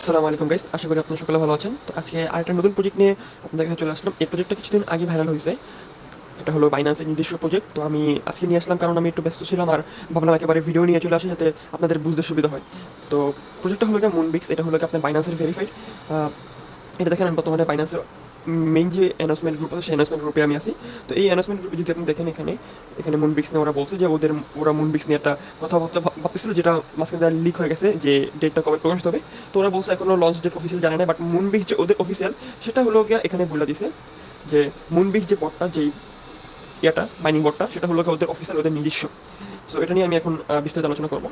আসসালামু আলাইকুম গাইস, আশা করি আপনারা সকলে ভালো আছেন। তো আজকে আরেকটা নতুন প্রজেক্ট নিয়ে আপনাদের কাছে চলে আসলাম। এই প্রজেক্টটা কিছুদিন আগে ভাইরাল হয়েছে। এটা হলো বাইন্যান্সের নিজস্ব প্রজেক্ট। তো আমি আজকে নিয়ে আসলাম কারণ আমি একটু ব্যস্ত ছিলাম আর ভাবলাম একেবারে ভিডিও নিয়ে চলে আসি যাতে আপনাদের বুঝতে সুবিধা হয়। তো প্রজেক্টটা হলো গিয়ে মুনবিক্স। এটা হলো গিয়ে আপনার বাইন্যান্সের ভেরিফাইড। এটা দেখেন আমি বর্তমানে বাইন্যান্সের মেইন যে অ্যানাউন্সমেন্ট গ্রুপ আছে সেই অ্যানাউন্সমেন্ট গ্রুপে আমি আছি। তো এই অ্যানাউন্সমেন্ট গ্রুপে যদি আপনি দেখেন এখানে এখানে মুনবিক্স নিয়ে ওরা বলছে যে ওরা মুনবিক্স নিয়ে একটা কথাবার্তা ভাবতেছিল, যেটা মাঝখানে লিক হয়ে গেছে যে ডেটটা কবে প্রকাশিত হবে। তো ওরা বলছে এখনো লঞ্চ ডেট অফিসিয়াল জানে না, বাট মুনবিক্স যে ওদের অফিসিয়াল সেটা হলো গিয়ে এখানে বলে দিছে যে মুনবিক্স যে বটটা যেই মাইনিং বটটা সেটা হলো গিয়ে ওদের অফিসিয়াল, ওদের নিজস্ব। সো এটা নিয়ে আমি এখন বিস্তারিত আলোচনা করবো।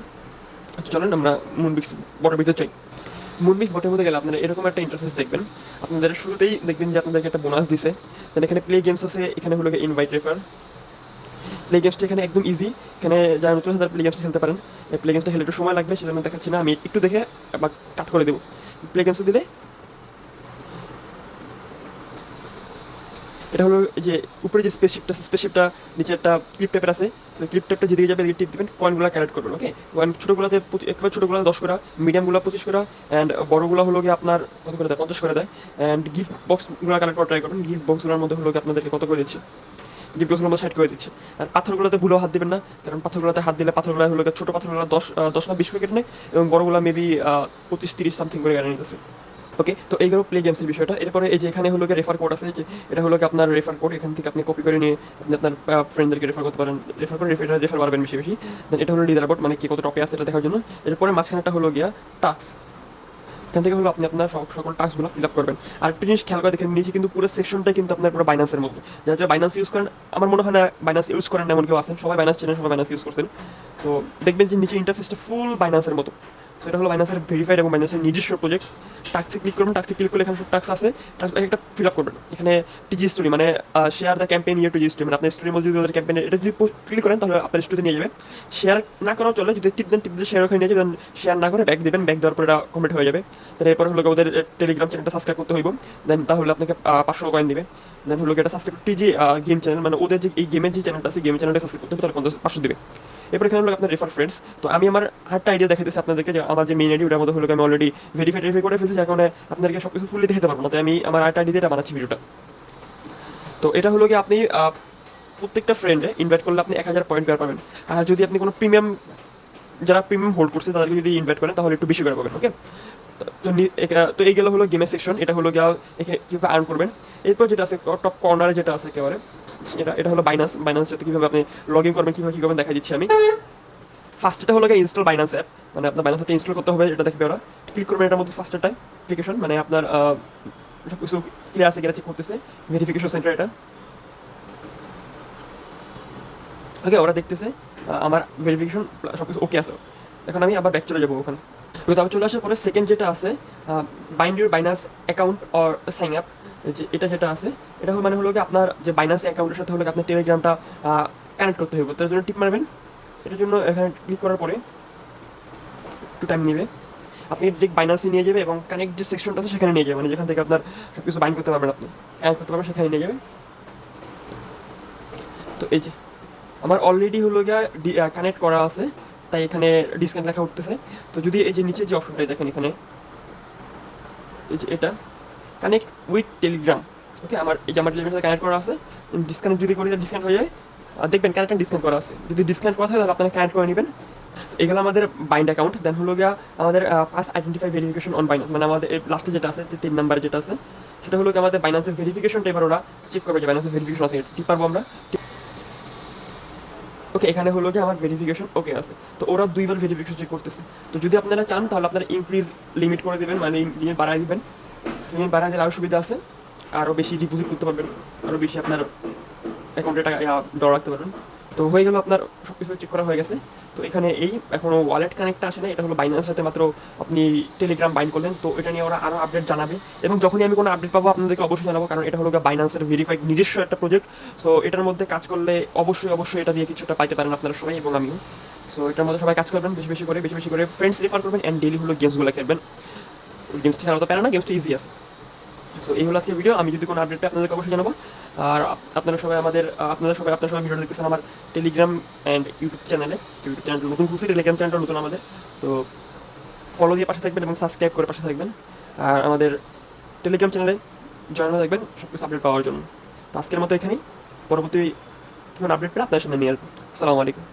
তো চলেন আমরা মুনবিক্স বটের ভিতরে চাই। মুনবিক্স বটের মধ্যে গেলে আপনারা এরকম একটা ইন্টারফেস দেখবেন। আপনাদের শুরুতেই দেখবেন যে আপনাদেরকে একটা বোনাস দিছে। দেন এখানে প্লে গেমস আছে, এখানে হলো ইনভাইট রেফার। প্লে গেমসটা এখানে একদম ইজি। এখানে যারা নতুন হাজার প্লে গেমস খেলতে পারেন। এই প্লে গেমসটা খেলে একটু সময় লাগবে, সেজন্য দেখাচ্ছি না, আমি একটু দেখে বা কাট করে দেবো। প্লে গেমসে দিলে এটা হলো যে উপরে যে স্পেসশিপটা আছে, স্পেসশিপটা নিচে একটা ক্লিপ টাইপের আছে। সো ক্লিপ টাইপটা যেদিকে যাবে এদিকে টিপ দিবেন, কয়েনগুলো কালেক্ট করবেন। ওকে, কয়েন ছোটোগুলোতে একেবারে ছোটোগুলো 10 করা, মিডিয়ামগুলো 25 করা, অ্যান্ড বড়গুলো হলো গিয়ে আপনার কত করে দেয়, 50 করে দেয়। অ্যান্ড গিফট বক্সগুলো কালেক্ট করা ট্রাই করবেন। গিফট বক্সগুলোর মধ্যে হলো গিয়ে আপনাদেরকে কত করে দিচ্ছে, গিফট বক্সগুলোর মধ্যে সাইড করে দিচ্ছে। আর পাথরগুলোতে ভুলেও হাত দিবেন না, কারণ পাথরগুলোতে হাত দিলে পাথরগুলো হলো গিয়ে ছোটো পাথরগুলো 10 না 20 করে কেটে নেয়, এবং বড়গুলো মেবি 25-30 সামথিং করে কেটে নিতেছে। ওকে, তো এই গেল প্লে গেমসের বিষয়টা। এরপরে এই যে এখানে হলো রেফার কোড আছে, যে এটা হলো আপনার রেফার কোড। এখান থেকে আপনি কপি করে নিয়ে আপনি আপনার ফ্রেন্ডদেরকে রেফার করতে পারেন, রেফার করে রেফার পারবেন বেশি বেশি। দেন এটা হলো লিডার বোর্ড, মানে কি কত টপে আছে এটা দেখার জন্য। এরপরে মাঝখানেটা হলো গিয়া টাস্ক। এখান থেকে হলো আপনি আপনার সকল টাস্কগুলো ফিল আপ করবেন। আর একটা জিনিস খেয়াল করে দেখেন, নিচে কিন্তু পুরো সেকশনটাই কিন্তু আপনার পুরো বাইন্যান্সের মতো। যারা যারা বাইন্যান্স ইউজ করেন, আমার মনে হয় না বাইন্যান্স ইউজ করেন এমন কেউ আছেন, সবাই বাইন্যান্স চেনেন, সবাই বাইন্যান্স ইউজ করছেন। তো দেখবেন যে নিচে ইন্টারফেসটা ফুল বাইন্যান্সের মতো। তো এটা হলো বাইন্যান্সের ভেরিফাইড এবং বাইন্যান্সের নিজস্ব প্রজেক্ট। টাক্সে ক্লিক করবেন, টাক্সে ক্লিক করলে এখানে সব টাক্স আছে, টাক্স একটা ফিল আপ করবেন। এখানে টিজি স্টোরি মানে শেয়ার দ্য ক্যাম্পেইন ইয়ে টু জি স্টোরি, মানে আপনার স্টোরির মধ্যে যদি ওদের ক্যাম্পেইন এটা যদি ক্লিক করেন তাহলে আপনার স্টোরিতে নিয়ে যাবে। শেয়ার না করাও চলে, যদি টিপ দেন, টিপ দিয়ে শেয়ার ওখানে নিয়ে যাবেন। শেয়ার না করে ব্যাক দেবেন, ব্যাক দেওয়ার পরে এটা কমপ্লিট হয়ে যাবে। দেন এরপর হলো ওদের টেলিগ্রাম চ্যানেলটা সাবস্ক্রাইব করতে হইব। দেন তাহলে আপনাকে 500 কয়েন দিবে। দেন হলো এটা সাবস্ক্রাইব টিজি গেম চ্যানেল, মানে ওদের যে এই গেমের যে চ্যানেলটা আছে, গেমের চ্যানেলটা সাবস্ক্রাইব করতে হবে, তাহলে 500 দিবে। এরপর এখানে হলো আপনার রেফার ফ্রেন্ডস। তো আমি আমার হারটা আইডিয়া দেখাইতেছি আপনাদেরকে, যে আমার যে মেইন আইডি ওটার মধ্যে হলো আমি অলরেডি ভেরিফাই করে ফেলছি, যার কারণে আপনাদেরকে সব কিছু ফুললি দেখাতে পারবো না। তাই আমি আমার আরেকটা আইডি দিয়ে এটা বানাচ্ছি ভিডিওটা। তো এটা হলো আপনি প্রত্যেকটা ফ্রেন্ডে ইনভাইট করলে আপনি 1000 পয়েন্ট করে পাবেন। আর যদি আপনি কোনো প্রিমিয়াম, যারা প্রিমিয়াম হোল্ড করছে তাদেরকে যদি ইনভাইট করেন তাহলে একটু বেশি করে পাবেন। ওকে, তো এই গেল হলো গেমের সেকশন। এটা হলো গিয়ে কীভাবে আর্ন করবেন। এরপর যেটা আছে টপ কর্নারে যেটা আছে একেবারে, এটা হলো বাইন্যান্সটাতে কীভাবে আপনি লগ ইন করবেন, কীভাবে কী করবেন দেখা দিচ্ছি আমি। ফার্স্ট এটা হলো ইনস্টল বাইন্যান্স অ্যাপ, মানে আপনার বাইন্যান্স ইনস্টল করতে হবে, এটা দেখবে ওরা। ক্লিক করবেন এটার মধ্যে ফার্স্ট টাইম ভেরিফিকেশন, মানে আপনার সব কিছু ক্লিয়ার আছে কিনা চেক করতেছে, ভেরিফিকেশন সেন্টার এটা। ওকে, ওরা দেখতেছে আমার ভেরিফিকেশন সব কিছু ওকে আছে। এখন আমি আবার ব্যাক চলে যাবো ওখানে। তো তারপর চলে আসার পরে সেকেন্ড যেটা আছে, bind your Binance account or sign up, যে এটা যেটা আছে, এটা মানে হলো কি আপনার যে বাইন্যান্স অ্যাকাউন্টের সাথে হলো আপনার টেলিগ্রামটা কানেক্ট করতে হবে। তার জন্য টিপ মারবেন। এটার জন্য এখানে ক্লিক করার পরে একটু টাইম নেবে, আপনি ঠিক বাইন্যান্সে নিয়ে যাবে এবং কানেক্ট যে সেকশনটা আছে সেখানে নিয়ে যাবে, মানে যেখান থেকে আপনার সব কিছু বাইন্ড করতে পারবেন, আপনি কানেক্ট করতে পারবেন, সেখানে নিয়ে যাবে। তো এই যে আমার অলরেডি হলো গিয়া কানেক্ট করা আছে, তাই এখানে ডিসকানেক্ট লেখা উঠতেছে। তো যদি এই যে নিচে যে অপশনটাই দেখেন এখানে, এই যে এটা কানেক্ট উইথ টেলিগ্রাম। ওকে, আমার এই যে আমার টেলিগ্রামের সাথে কানেক্ট করা আছে, ডিসকানেক্ট যদি করি ডিসকানেক্ট হয়ে যায়। দেখবেন কানেক্ট ডিসকানেক্ট করা আছে, যদি ডিসকানেক্ট করা থাকে তাহলে আপনারা কানেক্ট করে নেবেন। এগুলো আমাদের বাইন্ড অ্যাকাউন্ট। দেন হলো গিয়া আমাদের first identify verification on Binance, মানে আমাদের লাস্টে যেটা আছে, যে 3 নাম্বারে যেটা আছে, সেটা হলো আমাদের বাইন্যান্সের ভেরিফিকেশনটা এবার ওরা চেক করবে যে বাইন্যান্সের ভেরিফিকেশন আছে, টিপ পারবো আমরা। ওকে, এখানে হলো আমার ভেরিফিকেশন ওকে আছে। তো ওরা 2বার ভেরিফিকেশন চেক করতেছে। তো যদি আপনারা চান তাহলে আপনারা ইনক্রিজ লিমিট করে দেবেন, মানে লিমিট বাড়ায় দিবেন। লিমিট বাড়ায় দিলে আরও সুবিধা আছে, আরও বেশি ডিপোজিট করতে পারবেন, আরও বেশি আপনার অ্যাকাউন্টে টাকা ডর রাখতে পারবেন। তো হয়ে গেল, আপনার সব কিছু চেক করা হয়ে গেছে। তো এখানে এই এখনও ওয়ালেট কানেক্টটা আসে না, এটা হলো বাইন্যান্সের সাথে মাত্র আপনি টেলিগ্রাম বাইন্ড করলেন। তো এটা নিয়ে ওরা আরও আপডেট জানাবে, এবং যখনই আমি কোনো আপডেট পাবো আপনাদেরকে অবশ্যই জানাবো, কারণ এটা হলো বাইন্যান্সের ভেরিফাইড নিজস্ব একটা প্রজেক্ট। সো এটার মধ্যে কাজ করলে অবশ্যই এটা দিয়ে কিছুটা পাইতে পারেন আপনারা সবাই এবং আমিও। সো এটার মধ্যে সবাই কাজ করবেন, বেশি বেশি করে ফ্রেন্ডস রেফার করবেন, অ্যান্ড ডেলি হলো গেমসগুলো খেলবেন। গেমসটা খেলা তো পারে না, গেমসটা ইজি আছে। সো এই হলো আজকের ভিডিও। আমি যদি কোনো আপডেট পাই আপনাদেরকে অবশ্যই জানাবো। আর আপনারা সবাই ভিডিও দেখতেছেন আমার টেলিগ্রাম অ্যান্ড ইউটিউব চ্যানেলটা নতুন খুলছে, টেলিগ্রাম চ্যানেলটা নতুন আমাদের। তো ফলো দিয়ে পাশে থাকবেন এবং সাবস্ক্রাইব করে পাশে থাকবেন। আর আমাদের টেলিগ্রাম চ্যানেলে জয়েন হয়ে থাকবেন সব কিছু আপডেট পাওয়ার জন্য। তো আজকের মতো এখানেই, পরবর্তী আপডেট পেলে আপনার সামনে নিয়ে আসবো। আসসালামু আলাইকুম।